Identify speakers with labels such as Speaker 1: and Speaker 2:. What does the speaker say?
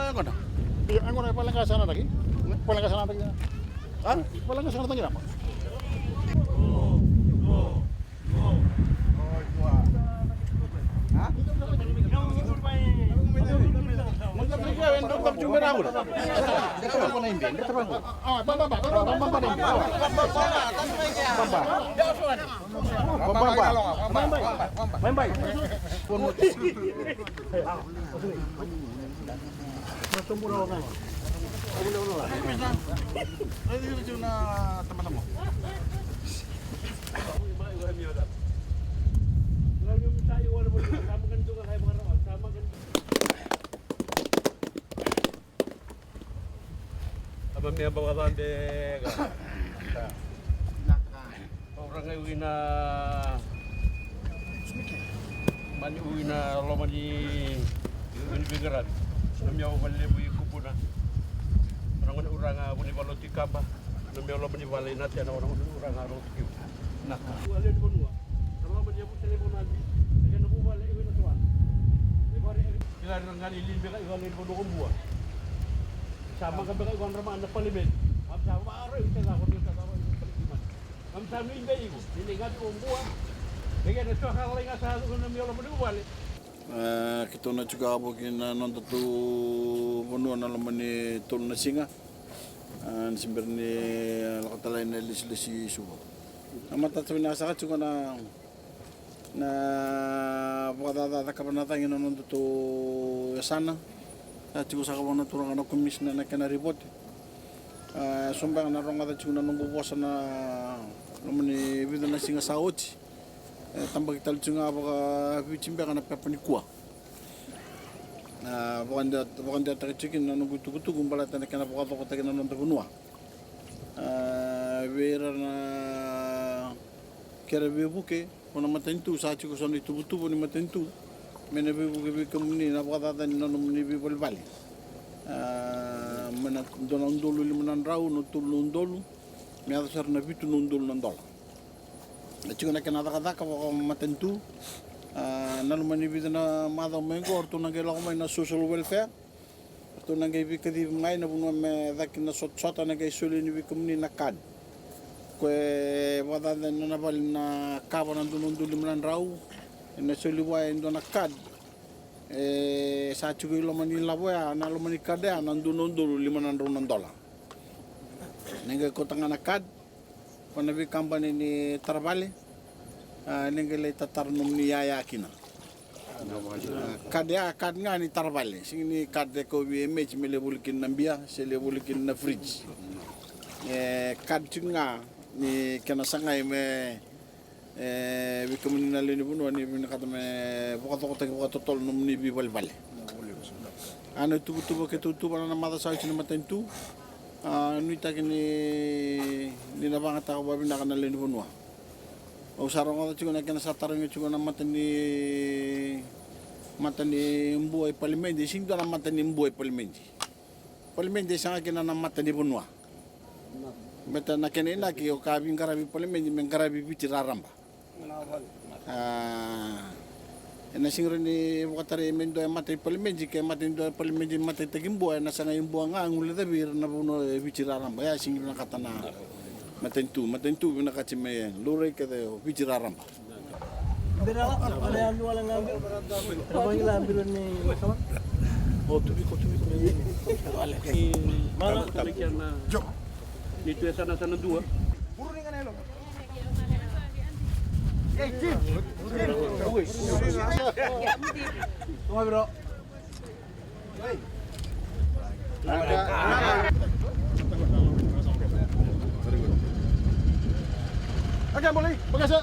Speaker 1: ako na. Ako na palang kasana lagi. Palang kasana lagi. Ha? Palang kasana lagi na.
Speaker 2: Abang may bawasan deh. Orang uwi na mani uwi na lo mani bigaran. Namya uballe bu ikupuna. Orang abu ni baloti kaba. Namya lo mani balai nati ana orang aro kiu. Nah, wale di bonua. Kalau mani abu telefon nanti. Dengan bu balai uwi na tuan. Lebari kita ngali lin beka wale di bonua buah. Sama ka beka gon rama na palimen. Am sama aro ite la kon ta sama palimen. Am sama ni bei ko. Ni ngat ko buah. Beka na to hala nga sa ko na miolo mo wale.
Speaker 1: Kita na juga abo kina nonton tu bonua na lamani tol na singa. Simber ni lakatala na lisi subo. Amata tu na sa juga na pagdadada ka na tayo nonton tu sana. Juga sa kawan na turang na kumis na kena report. Sumbang na ronga juga na nunggubosa na lamani video na singa sa oti. Tambah kita juga apa bicara kan apa penikua. Bukan dia tercikin nanu gutu gumbala tanah kena buka toko tak kena nonton benua. Vera na kira bebuke, mana matentu sahaja kusan itu butu pun matentu. Mana bebuke kemuni na buka tata nanu muni bebal bali. Mana dolang dulu lima rau nutulun dulu. Miada sarna bitu nundul nandola. Juga nak kena kata kalau matentu, nalu mani bida na madam mengo, ortu nangai lagu main na social welfare, ortu nangai bikadi main na bunuh me dakin na sot nangai suli ni bikumni na kad, kue wada dan na bal na kawan nandu nandu liman rau, na suli wai nandu na kad, saat juga lo mani labu ya, nalu mani kad ya nandu nandu liman rau nandola, nangai kota ngana kad. Panabi company ni Tarabale, nengelai tatarnum ni Yaya kina. Kad nga ni Tarabale, sini kad ko image mele bulikin nambia, sele bulikin na fridge. Kad nga ni kena sangai me bikamun na lini bunu ni binakata me buka totol num ni bibal bale. Ano tubu ke tubu na mata sa sini matentu. Nuita kini nabanga tao babi nakanalin bunwa. Usarong ako juga nakina sa tarong juga na matani mbuay palimendi sing do na matani mbuay palimendi. Palimendi sa kina na matani bunwa. Beta nakina ina ki o kabing karabi palimendi men karabi bitiraramba. Na singro ni wakatari mendo matay palimenji kay matay do palimenji matay tagimbo na sa ngayon buwan nga ang ulada bir na buno bichiraram ya singro na katana matentu na kachime luray kada bichiraram
Speaker 3: berala ada yang wala ngambil trabaho nila ambil ni kawan
Speaker 2: Tubi ko mana talikyan na dito sana dua.
Speaker 3: buru ni kanelo Tunggu bro.
Speaker 1: Oke, boleh. Bagasa.